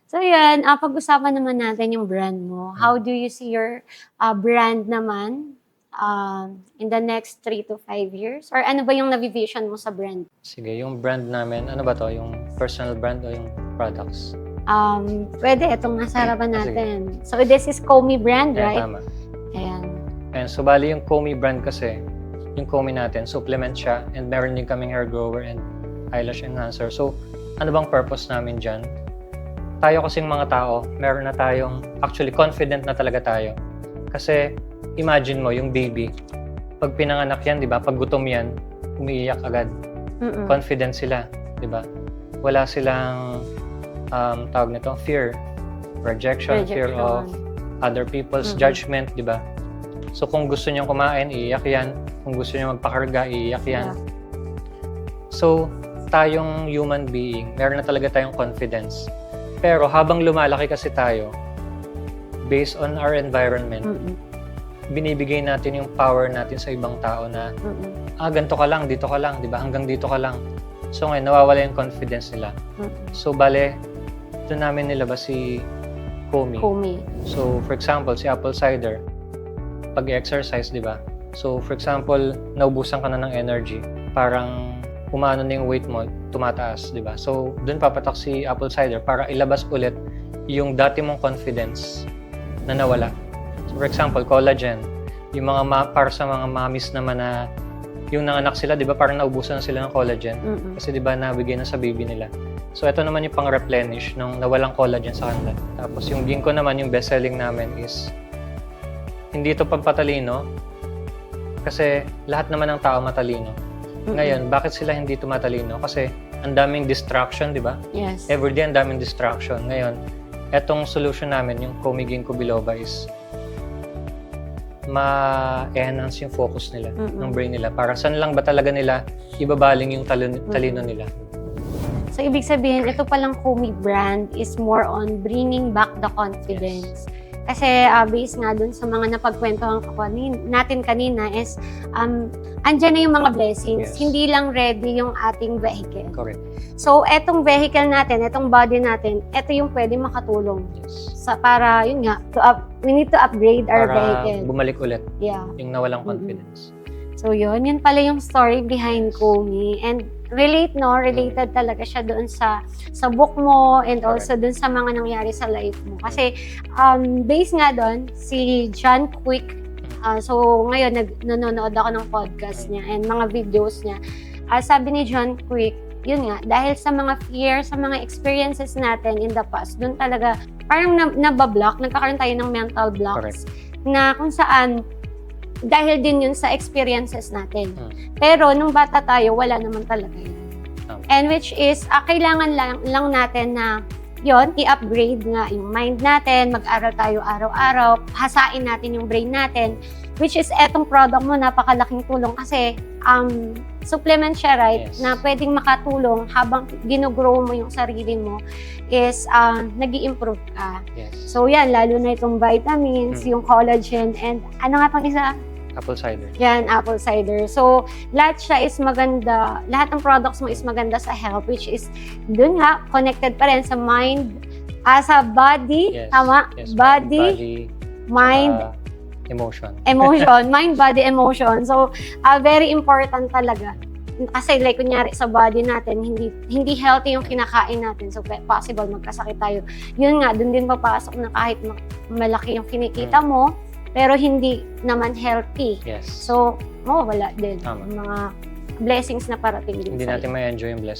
So yan, pag-usapan naman natin yung brand mo. How do you see your brand naman in the next 3 to 5 years? Or ano ba yung navivision mo sa brand? Sige, yung brand namin, ano ba to? Yung personal brand o yung products? Pwede, itong nasa harapan Sige. natin. So this is Komi brand, Ayan, right? tama. Ayan. And so, bali yung Komi brand kasi, yung Komi natin, supplement siya and meron din kaming hair grower and eyelash enhancer. So, ano bang purpose namin dyan? Tayo kasing mga tao, meron na tayong, actually confident na talaga tayo. Kasi, imagine mo, yung baby, pag pinanganak yan, di ba? Pag gutom yan, umiiyak agad. Confident sila, di ba? Wala silang, tawag nito, fear. Rejection, fear of other people's judgment, di ba? So, kung gusto niyang kumain, iiyak yan. Kung gusto niyang magpakarga, iiyak yan. Yeah. So, tayong human being, meron na talaga tayong confidence. Pero habang lumalaki kasi tayo, based on our environment, binibigay natin yung power natin sa ibang tao na, ganito ka lang, dito ka lang, di ba? Hanggang dito ka lang. So ngayon, nawawala yung confidence nila. So bale, doon namin nilabas si Komi. So for example, si apple cider, pag-exercise, di ba? So for example, naubusan ka na ng energy, parang umano na yung weight mo, tumataas, di ba? So, doon papatak si apple cider para ilabas ulit yung dati mong confidence na nawala. So, for example, collagen. Yung mga para sa mga mommies naman na yung nanganak sila, di ba, parang naubusan na sila ng collagen. Kasi di ba, nabigay na sa baby nila. So, ito naman yung pang-replenish nung nawalang collagen sa kanila. Tapos, yung ginkgo naman, yung best-selling namin is hindi ito pagpatalino kasi lahat naman ng tao matalino. Ngayon, bakit sila hindi tumatalino? Kasi ang daming distraction, di ba? Yes. Everyday ang daming distraction. Ngayon, etong solution namin, yung Komi Ginkgo Biloba is ma-enhance yung focus nila, ng brain nila. Para saan lang ba talaga nila ibabaling yung talino nila. So, ibig sabihin, ito palang Komi brand is more on bringing back the confidence. Yes. Kasi based nga dun sa mga napagkwentuhan ko natin kanina is andyan na yung mga blessings. Yes. Hindi lang ready yung ating vehicle. Correct. So, etong vehicle natin, etong body natin, ito yung pwede makatulong. Yes. Para, yun nga, we need to upgrade our vehicle. Para bumalik ulit yung nawalang confidence. So, yun pala yung story behind Komi. And related talaga siya doon sa book mo and also doon sa mga nangyari sa life mo. Kasi, based nga doon, si John Quick, so ngayon, nanonood ako ng podcast niya and mga videos niya. Sabi ni John Quick, yun nga, dahil sa mga fear, sa mga experiences natin in the past, doon talaga, parang nabablock, nagkakaroon tayo ng mental blocks. Na kung saan, dahil din yun sa experiences natin. Pero nung bata tayo, wala naman talaga yun. And which is, kailangan lang natin na yun, i-upgrade nga yung mind natin, mag-aral tayo araw-araw, hasain natin yung brain natin, which is etong product mo, napakalaking tulong kasi supplement siya, right? Yes. Na pwedeng makatulong habang ginogrow mo yung sarili mo is nag-i-improve ka. Yes. So yan, lalo na itong vitamins, yung collagen, and ano nga pang isa? Apple cider. Yan, apple cider. So, lahat siya is maganda, lahat ng products mo is maganda sa health, which is, dun nga, connected pa rin sa mind, sa body, Yes. tama? Yes. Body, mind, emotion. mind, body, emotion. So, very important talaga. Kasi like kunyari sa body natin, hindi healthy yung kinakain natin. So, possible magkasakit tayo. Yun nga, dun din papasok na kahit malaki yung kinikita mo, pero hindi naman healthy. Yes. So, wala din. Tama. Mga blessings na parating din Hindi sa'yo. natin may enjoy yung blessing.